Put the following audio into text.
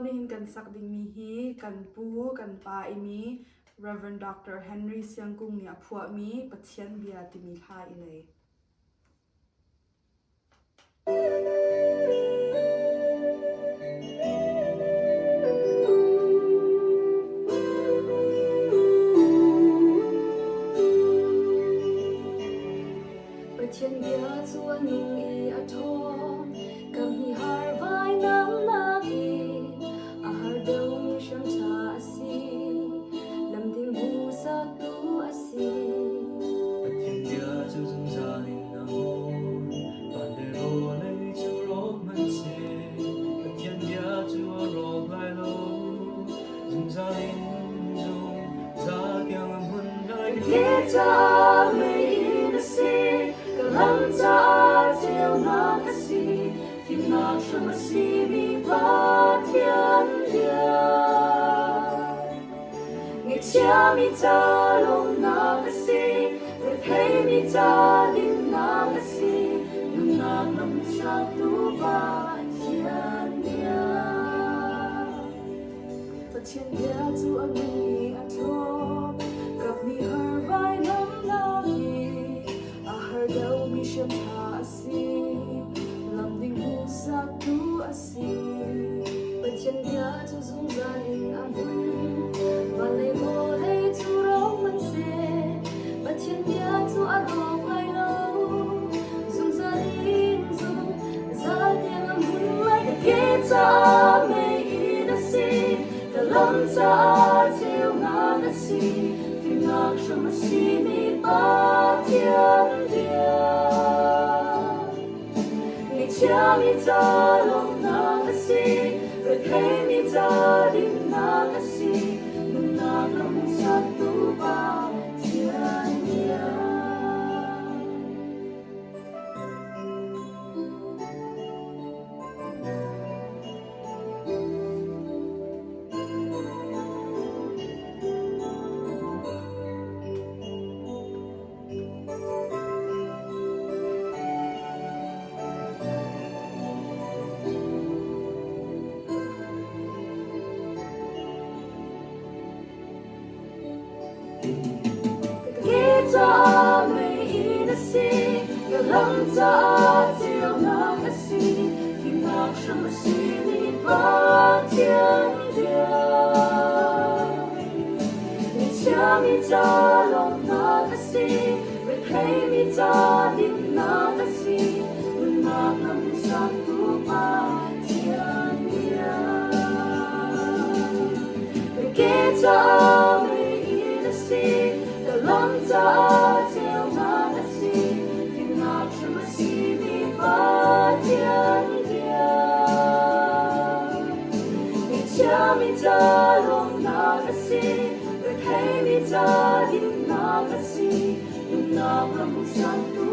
ni hin kan sak ding mi hi kan pu kan pa imi Reverend Dr. Henry Siang kung ni Phuah mi Pathian bia ti mi tha ilei Pathian bia chuan nung I a thom kam ni har vai nam na ki a har deuh mi sham tha asi lam ding bu sa tu asi Pathian bia chu zum za in na mo ban de ro nei chu ro man se Pathian bia chu a ro lai lo zum za in zum za kyang mun dai ke cha me in asi kalam cha chiao na asi phim na sham asi mi Pathian bia nghe cha mi cha long na asi rồi thấy mi cha din na asi nung na nam sa tu Pathian bia Pathian bia chu anh mi a thom gặp mi har vai nam na ki a har deuh mi sham tha asi lam ding bu sa tu asi Pathian bia chu zum za in a hun van lei mo lei chu rong man se Pathian bia chu a rong lai lo zum za in zum za tiang am hun lai ka ke cha me in asi ka lam cha chiao na asi phim nak sham asi mi Pathian bia nghe cha mi cha long na asi rồi thấy mi cha din na asi nung na nam sa tu Pathian bia cha me in asi kalam cha chiao na asi phim nak sham asi mi Pathian bia nghe cha mi cha long na asi rồi thấy mi cha din na asi nung na nam sa tu Pathian bia ke cha me in asi kalam cha chiao na asi phim nak sham asi mi Pathian bia nghe cha mi cha long na asi rồi thấy mi cha din na asi nung na nam sa tu